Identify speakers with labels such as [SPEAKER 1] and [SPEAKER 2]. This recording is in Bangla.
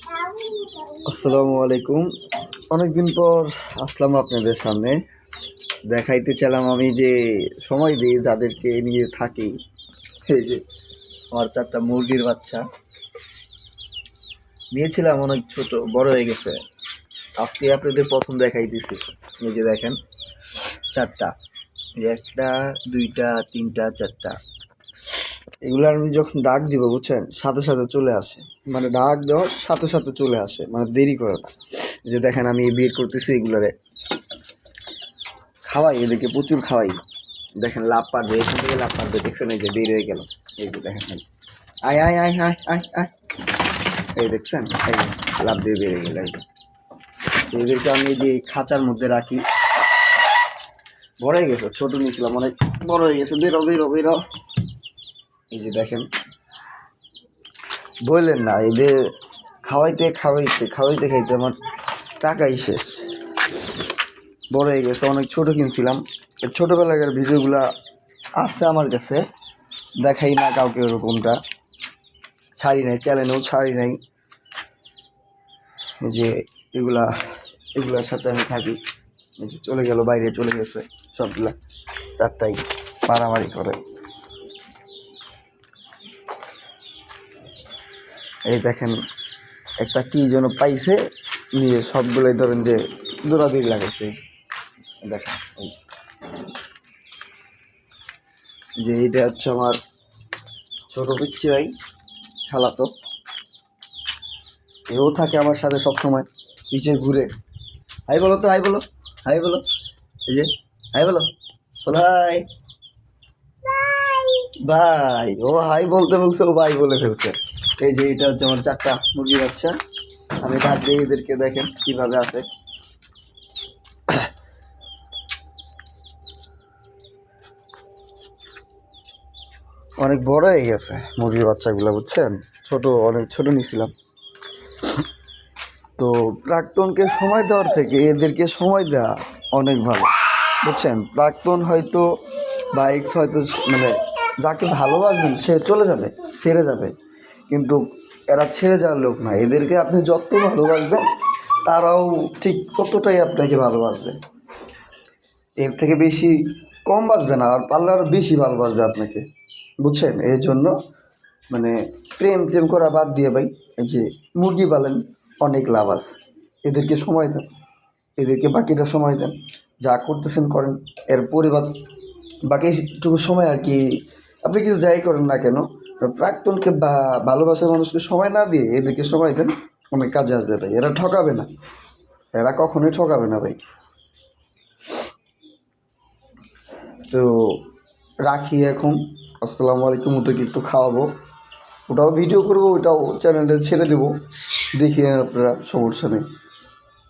[SPEAKER 1] আসসালামু আলাইকুম। অনেকদিন পর আসলাম আপনাদের সামনে। দেখাইতে চাইলাম আমি যে সময় দিই যাদেরকে নিয়ে থাকি। এই যে আমার 4টা মুরগির বাচ্চা নিয়েছিলাম, অনেক ছোট বড় হয়ে গেছে। আজকে আপনাদের প্রথম দেখাইতেছি। এই যে দেখেন 4টা, এই 1টা 2টা 3টা 4টা। এগুলো আমি যখন ডাক দিব বুঝছেন, সাথে সাথে চলে আসে। মানে ডাক দেওয়ার সাথে সাথে চলে আসে, মানে দেরি করে না। যে দেখেন আমি বের করতেছি এগুলারে, খাওয়াই এদেরকে, প্রচুর খাওয়াই। দেখেন লাভ পারবে, এখান থেকে লাভ পারবে, দেখছেন এই যে বের হয়ে গেল। এই যে দেখেন আয় আয় আয় আয় আয় আয়, এই দেখছেন এই লাভ দিয়ে বের হয়ে গেল। এই যে এদেরকে আমি যে খাঁচার মধ্যে রাখি, বড় হয়ে গেছে, ছোট নিয়েছিলাম অনেক বড় হয়ে গেছে। বেরো বেরো বেরো। এই যে দেখেন, বললেন না, এদের খাওয়াইতে খাওয়াইতে খাওয়াইতে খাইতে আমার টাকাই শেষ। বড় হয়ে গেছে, অনেক ছোট কিনছিলাম। ছোটোবেলাকার ভিডিওগুলা আছে আমার কাছে, দেখাই না কাউকে, ওরকমটা ছাড়ি নাই, চ্যানেলেও ছাড়ি নাই। যে এগুলার সাথে আমি থাকি। এই যে চলে গেল, বাইরে চলে গেছে সবগুলা। 4টাই মারামারি করে। এই দেখেন একটা কি যেন পাইছে, নিয়ে সবগুলোই ধরেন যে দৌড়াদৌড়ি লাগাইছে। দেখেন যে এটা হচ্ছে আমার ছোট পিচ্ছি ভাই, খালাতো। এও থাকে আমার সাথে সবসময়, পিছিয়ে ঘুরে। হাই বলো তো, হাই বলো, হাই বলো। এই যে হাই বলো, বলো হাই। ভাই ও হাই বলতে বলছে ও ভাই বলে ফেলছে। এই যে এটা হচ্ছে আমার 4টা মুরগি বাচ্চা। আমি ডাক দিয়ে এদেরকে, দেখেন কিভাবে আসে। অনেক বড় হয়ে গেছে মুরগির বাচ্চাগুলো বুঝছেন, অনেক ছোট নিয়েছিলাম। তো প্রাক্তনকে সময় দেওয়ার থেকে এদেরকে সময় দেওয়া অনেক ভালো বুঝছেন। প্রাক্তন হয়তো বা এক্স হয়তো, মানে যাকে ভালোবাসবেন সে চলে যাবে, ছেড়ে যাবে, কিন্তু এরা ছেড়ে যাওয়ার লোক না। এদেরকে আপনি যত ভালোবাসবেন তারাও ঠিক ততটাই আপনাকে ভালোবাসবে। এর থেকে বেশি কম বাসবে না, আর পারলে আরও বেশি ভালোবাসবে আপনাকে বুঝছেন। এই জন্য মানে প্রেম করা বাদ দিয়ে ভাই, এই যে মুরগি পালেন, অনেক লাভ আছে। এদেরকে সময় দেন, এদেরকে বাকিটা সময় দেন, যা করতেছেন করেন। এর পরিবার বাকিটুকু সময় আর কি আপনি কিছু যাই করেন না কেন, প্রাক্তনকে বা ভালোবাসার মানুষকে সময় না দিয়ে এদেরকে সময় দেন, অনেক কাজে আসবে ভাই। এরা ঠকাবে না, এরা কখনোই ঠকাবে না ভাই। তো রাখি এখন। আসসালামু আলাইকুম। ওদেরকে একটু খাওয়াবো, ওটাও ভিডিও করবো, ওটাও চ্যানেলে ছেড়ে দেবো, দেখিয়ে আপনারা, সমস্যা নেই।